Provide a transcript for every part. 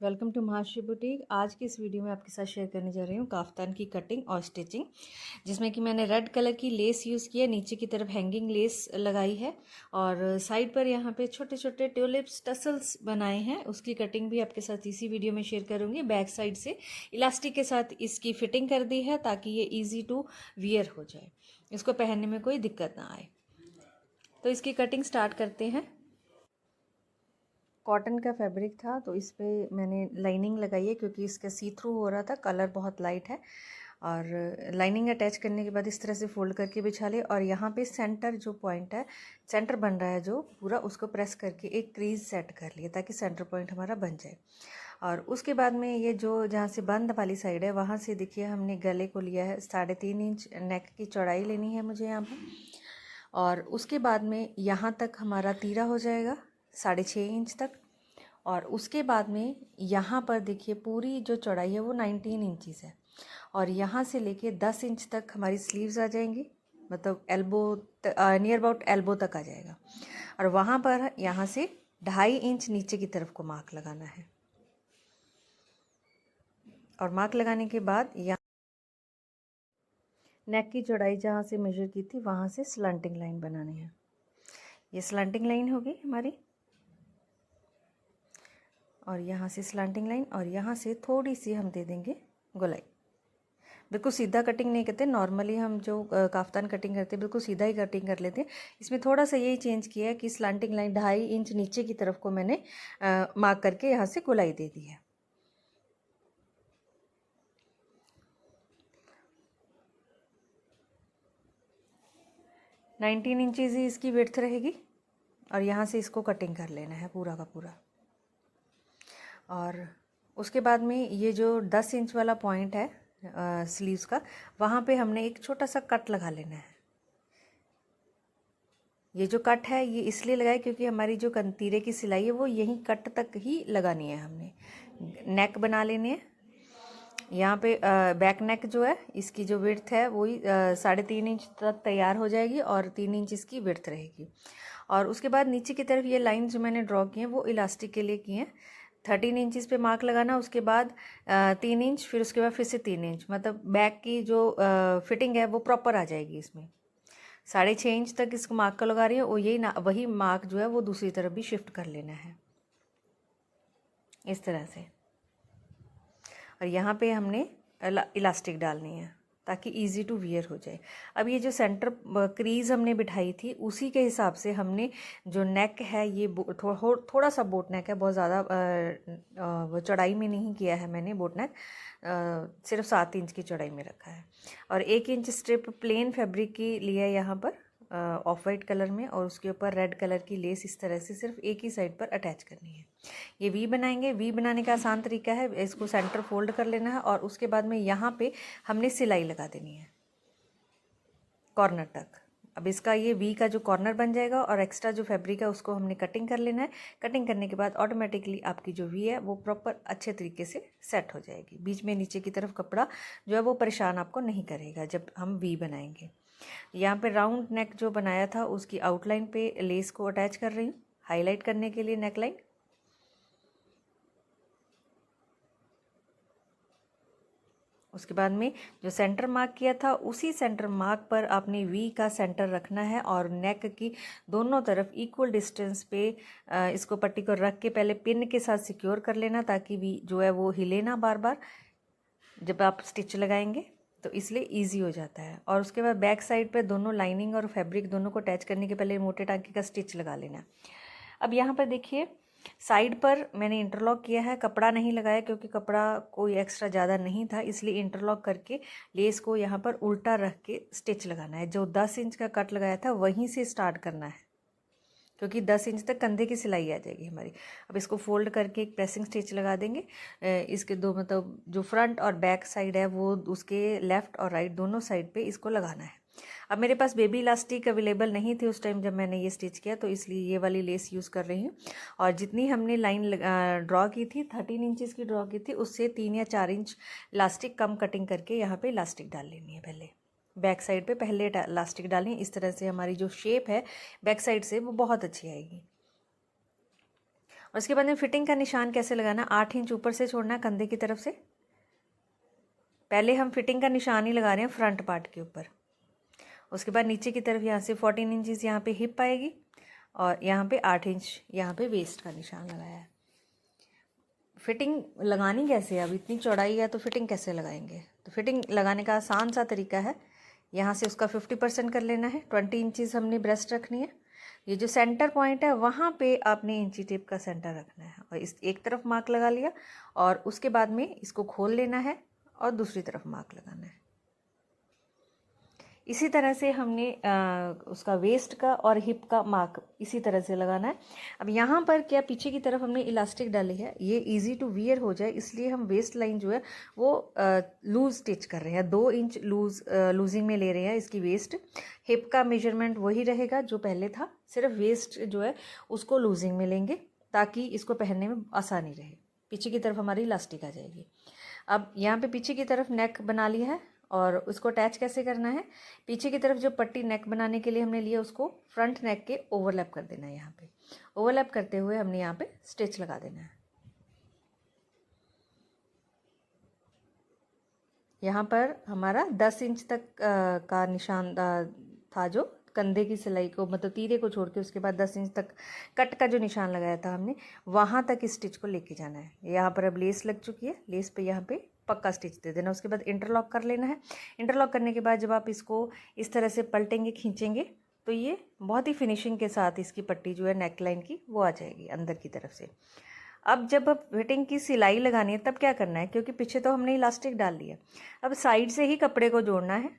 Welcome to Mahashri boutique. आज की इस वीडियो में आपके साथ शेयर करने जा रही हूँ काफ्तान की कटिंग और स्टिचिंग, जिसमें कि मैंने रेड कलर की लेस यूज़ की है। नीचे की तरफ हैंगिंग लेस लगाई है और साइड पर यहाँ पे छोटे छोटे ट्यूलिप्स टसल्स बनाए हैं। उसकी कटिंग भी आपके साथ इसी वीडियो में शेयर करूँगी। बैक साइड से इलास्टिक के साथ इसकी फिटिंग कर दी है ताकि ये ईजी टू वियर हो जाए, इसको पहनने में कोई दिक्कत ना आए। तो इसकी कटिंग स्टार्ट करते हैं। कॉटन का फैब्रिक था तो इस पर मैंने लाइनिंग लगाई है क्योंकि इसका सी थ्रू हो रहा था, कलर बहुत लाइट है। और लाइनिंग अटैच करने के बाद इस तरह से फोल्ड करके बिछा ले और यहाँ पे सेंटर जो पॉइंट है, सेंटर बन रहा है जो पूरा, उसको प्रेस करके एक क्रीज सेट कर लिए ताकि सेंटर पॉइंट हमारा बन जाए। और उसके बाद में ये जो जहाँ से बंद वाली साइड है वहाँ से देखिए हमने गले को लिया है 3.5 इंच नेक की चौड़ाई लेनी है मुझे यहाँ पर। और उसके बाद में यहाँ तक हमारा तीरा हो जाएगा 6.5 इंच तक। और उसके बाद में यहाँ पर देखिए पूरी जो चौड़ाई है वो 19 इंचज़ है और यहाँ से लेके 10 इंच तक हमारी स्लीव्स आ जाएंगी, मतलब एल्बो नियर अबाउट एल्बो तक आ जाएगा। और वहाँ पर यहाँ से 2.5 इंच नीचे की तरफ को मार्क लगाना है। और मार्क लगाने के बाद यहाँ नेक की चौड़ाई जहाँ से मेजर की थी वहाँ से स्लंटिंग लाइन बनानी है। ये स्लंटिंग लाइन होगी हमारी, और यहाँ से स्लैंटिंग लाइन, और यहाँ से थोड़ी सी हम दे देंगे गोलाई। बिल्कुल सीधा कटिंग नहीं करते, नॉर्मली हम जो काफ्तान कटिंग करते हैं बिल्कुल सीधा ही कटिंग कर लेते हैं। इसमें थोड़ा सा यही चेंज किया है कि स्लैंटिंग लाइन 2.5 इंच नीचे की तरफ को मैंने मार्क करके यहाँ से गोलाई दे दी है। नाइनटीन इंचज़ ही इसकी विड्थ रहेगी और यहाँ से इसको कटिंग कर लेना है पूरा का पूरा। और उसके बाद में ये जो 10 इंच वाला पॉइंट है स्लीव्स का, वहाँ पे हमने एक छोटा सा कट लगा लेना है। ये जो कट है ये इसलिए लगाए क्योंकि हमारी जो कंतीरे की सिलाई है वो यहीं कट तक ही लगानी है। हमने नेक बना लेने हैं। यहाँ पे बैक नेक जो है इसकी जो विड्थ है वही 3.5 इंच तक तैयार हो जाएगी और 3 इंच इसकी विड्थ रहेगी। और उसके बाद नीचे की तरफ ये लाइन जो मैंने ड्रॉ की हैं वो इलास्टिक के लिए की हैं। 13 इंचज़ पे मार्क लगाना, उसके बाद 3 इंच, फिर उसके बाद फिर से 3 इंच, मतलब बैक की जो फिटिंग है वो प्रॉपर आ जाएगी इसमें। 6.5 इंच तक इसको मार्क का लगा रही है और यही वही मार्क जो है वो दूसरी तरफ भी शिफ्ट कर लेना है इस तरह से। और यहाँ पे हमने इलास्टिक डालनी है ताकि इजी टू वियर हो जाए। अब ये जो सेंटर क्रीज हमने बिठाई थी उसी के हिसाब से हमने जो नेक है ये थोड़ा सा बोट नेक है, बहुत ज़्यादा वो चौड़ाई में नहीं किया है मैंने बोट नेक, सिर्फ 7 इंच की चौड़ाई में रखा है। और 1 इंच स्ट्रिप प्लेन फैब्रिक की लिया है यहाँ पर ऑफ वाइट कलर में, और उसके ऊपर रेड कलर की लेस इस तरह से सिर्फ एक ही साइड पर अटैच करनी है। ये वी बनाएंगे। वी बनाने का आसान तरीका है, इसको सेंटर फोल्ड कर लेना है और उसके बाद में यहाँ पे हमने सिलाई लगा देनी है कॉर्नर तक। अब इसका ये वी का जो कॉर्नर बन जाएगा और एक्स्ट्रा जो फैब्रिक है उसको हमने कटिंग कर लेना है। कटिंग करने के बाद ऑटोमेटिकली आपकी जो वी है वो प्रॉपर अच्छे तरीके से सेट हो जाएगी। बीच में नीचे की तरफ कपड़ा जो है वो परेशान आपको नहीं करेगा जब हम वी बनाएंगे। यहाँ पे राउंड नेक जो बनाया था उसकी आउटलाइन पे लेस को अटैच कर रही हूँ हाईलाइट करने के लिए नेक लाइन। उसके बाद में जो सेंटर मार्क किया था उसी सेंटर मार्क पर आपने वी का सेंटर रखना है और नेक की दोनों तरफ इक्वल डिस्टेंस पे इसको पट्टी को रख के पहले पिन के साथ सिक्योर कर लेना ताकि वी जो है वो हिले ना बार बार जब आप स्टिच लगाएंगे, तो इसलिए इजी हो जाता है। और उसके बाद बैक साइड पे दोनों लाइनिंग और फैब्रिक दोनों को अटैच करने के पहले मोटे टांके का स्टिच लगा लेना। अब यहाँ पर देखिए साइड पर मैंने इंटरलॉक किया है, कपड़ा नहीं लगाया क्योंकि कपड़ा कोई एक्स्ट्रा ज़्यादा नहीं था, इसलिए इंटरलॉक करके लेस को यहाँ पर उल्टा रख के स्टिच लगाना है। जो 10 इंच का कट लगाया था वहीं से स्टार्ट करना है क्योंकि 10 इंच तक कंधे की सिलाई आ जाएगी हमारी। अब इसको फोल्ड करके एक प्रेसिंग स्टिच लगा देंगे। इसके दो मतलब जो फ्रंट और बैक साइड है वो उसके लेफ़्ट और राइट दोनों साइड पे इसको लगाना है। अब मेरे पास बेबी इलास्टिक अवेलेबल नहीं थे उस टाइम जब मैंने ये स्टिच किया, तो इसलिए ये वाली लेस यूज़ कर रही हूँ। और जितनी हमने लाइन ड्रॉ की थी 13 इंचज़ की ड्रॉ की थी, उससे 3 या 4 इंच इलास्टिक कम कटिंग करके यहाँ पे इलास्टिक डाल लेनी है। पहले बैक साइड पे पहले इलास्टिक डालें, इस तरह से हमारी जो शेप है बैक साइड से वो बहुत अच्छी आएगी। और उसके बाद में फिटिंग का निशान कैसे लगाना, 8 इंच ऊपर से छोड़ना है कंधे की तरफ से। पहले हम फिटिंग का निशान ही लगा रहे हैं फ्रंट पार्ट के ऊपर। उसके बाद नीचे की तरफ यहाँ से 14 इंचज़ यहाँ पे हिप आएगी और यहाँ पे 8 इंच यहाँ पे वेस्ट का निशान लगाया है। फिटिंग लगानी कैसे है, अब इतनी चौड़ाई है तो फिटिंग कैसे लगाएंगे। तो फिटिंग लगाने का आसान सा तरीका है, यहाँ से उसका 50% कर लेना है। 20 इंचज़ हमने ब्रेस्ट रखनी है। ये जो सेंटर पॉइंट है वहाँ पे आपने इंची टेप का सेंटर रखना है और इस एक तरफ मार्क लगा लिया और उसके बाद में इसको खोल लेना है और दूसरी तरफ मार्क लगाना है। इसी तरह से हमने उसका वेस्ट का और हिप का मार्क इसी तरह से लगाना है। अब यहाँ पर क्या पीछे की तरफ हमने इलास्टिक डाली है, ये इजी टू वियर हो जाए इसलिए हम वेस्ट लाइन जो है वो लूज स्टिच कर रहे हैं। 2 इंच लूजिंग में ले रहे हैं इसकी वेस्ट। हिप का मेजरमेंट वही रहेगा जो पहले था, सिर्फ वेस्ट जो है उसको लूजिंग में लेंगे ताकि इसको पहनने में आसानी रहे। पीछे की तरफ हमारी इलास्टिक आ जाएगी। अब यहाँ पे पीछे की तरफ नेक बना लिया है और उसको अटैच कैसे करना है, पीछे की तरफ जो पट्टी नेक बनाने के लिए हमने लिया उसको फ्रंट नेक के ओवरलैप कर देना है। यहाँ पे ओवरलैप करते हुए हमने यहाँ पे स्टिच लगा देना है। यहाँ पर हमारा 10 इंच तक का निशान था जो कंधे की सिलाई को मतलब तीरे को छोड़ के उसके बाद 10 इंच तक कट का जो निशान लगाया था हमने, वहाँ तक इस स्टिच को लेके जाना है। यहाँ पर अब लेस लग चुकी है, लेस पे यहाँ पे पक्का स्टिच दे देना। उसके बाद इंटरलॉक कर लेना है। इंटरलॉक करने के बाद जब आप इसको इस तरह से पलटेंगे खींचेंगे तो ये बहुत ही फिनिशिंग के साथ इसकी पट्टी जो है नेक लाइन की वो आ जाएगी अंदर की तरफ से। अब जब फिटिंग की सिलाई लगानी है तब क्या करना है, क्योंकि पीछे तो हमने इलास्टिक डाल लिया, अब साइड से ही कपड़े को जोड़ना है।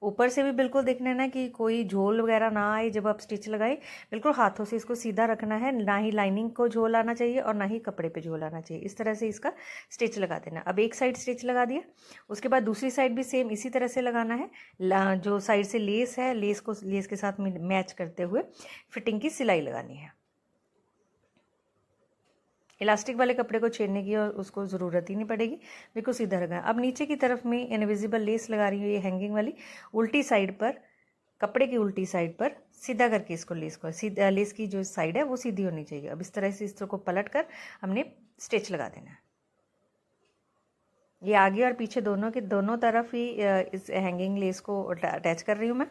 ऊपर से भी बिल्कुल देखना ना कि कोई झोल वगैरह ना आए। जब आप स्टिच लगाए बिल्कुल हाथों से इसको सीधा रखना है, ना ही लाइनिंग को झोल आना चाहिए और ना ही कपड़े पे झोल आना चाहिए। इस तरह से इसका स्टिच लगा देना। अब एक साइड स्टिच लगा दिया, उसके बाद दूसरी साइड भी सेम इसी तरह से लगाना है। जो साइड से लेस है, लेस के साथ मैच करते हुए फिटिंग की सिलाई लगानी है। इलास्टिक वाले कपड़े को छेड़ने की और उसको ज़रूरत ही नहीं पड़ेगी, बिल्कुल सीधा रखना। अब नीचे की तरफ में इनविजिबल लेस लगा रही हूँ, ये हैंगिंग वाली, उल्टी साइड पर, कपड़े की उल्टी साइड पर सीधा करके इसको सीधा, लेस की जो साइड है वो सीधी होनी चाहिए। अब इस तरह से इसको पलट कर हमने स्टिच लगा देना है। ये आगे और पीछे दोनों तरफ ही इस हैंगिंग लेस को अटैच कर रही हूँ मैं।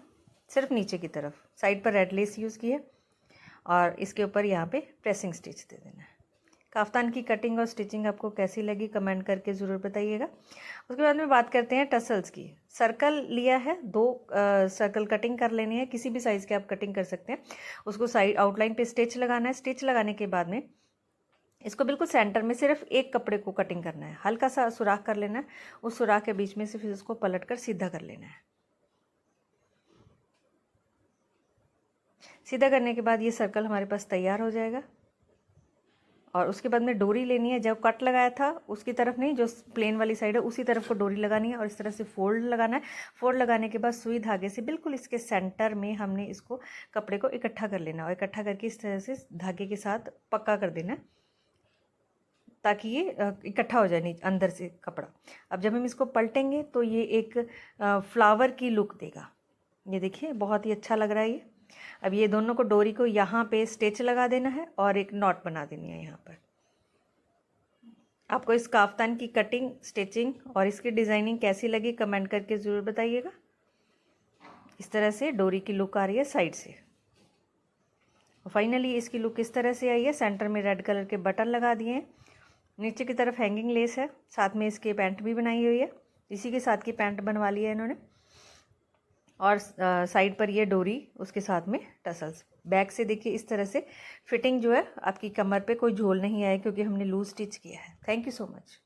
सिर्फ नीचे की तरफ साइड पर रेड लेस यूज़ की है और इसके ऊपर यहाँ पे प्रेसिंग स्टिच दे देना है। काफ्तान की कटिंग और स्टिचिंग आपको कैसी लगी कमेंट करके ज़रूर बताइएगा। उसके बाद में बात करते हैं टसल्स की। सर्कल लिया है, 2 सर्कल कटिंग कर लेनी है, किसी भी साइज़ के आप कटिंग कर सकते हैं। उसको साइड आउटलाइन पे स्टिच लगाना है। स्टिच लगाने के बाद में इसको बिल्कुल सेंटर में सिर्फ एक कपड़े को कटिंग करना है, हल्का सा सुराख कर लेना है, उस सुराख के बीच में से फिर उसको पलट कर सीधा कर लेना है। सीधा करने के बाद ये सर्कल हमारे पास तैयार हो जाएगा। और उसके बाद में डोरी लेनी है, जब कट लगाया था उसकी तरफ नहीं, जो प्लेन वाली साइड है उसी तरफ को डोरी लगानी है और इस तरह से फोल्ड लगाना है। फोल्ड लगाने के बाद सुई धागे से बिल्कुल इसके सेंटर में हमने इसको कपड़े को इकट्ठा कर लेना और इकट्ठा करके इस तरह से धागे के साथ पक्का कर देना है ताकि ये इकट्ठा हो जाए अंदर से कपड़ा। अब जब हम इसको पलटेंगे तो ये एक फ्लावर की लुक देगा। ये देखिए बहुत ही अच्छा लग रहा है ये। अब ये दोनों को डोरी को यहाँ पे स्टिच लगा देना है और एक नॉट बना देनी है यहाँ पर। आपको इस काफ्तान की कटिंग, स्टिचिंग और इसकी डिज़ाइनिंग कैसी लगी कमेंट करके ज़रूर बताइएगा। इस तरह से डोरी की लुक आ रही है साइड से और फाइनली इसकी लुक इस तरह से आई है। सेंटर में रेड कलर के बटन लगा दिए हैं, नीचे की तरफ हैंगिंग लेस है, साथ में इसकी पैंट भी बनाई हुई है, इसी के साथ की पैंट बनवा ली है इन्होंने और साइड पर ये डोरी, उसके साथ में टसल्स। बैक से देखिए इस तरह से फिटिंग जो है आपकी कमर पे कोई झोल नहीं आए क्योंकि हमने लूज स्टिच किया है। Thank you so much.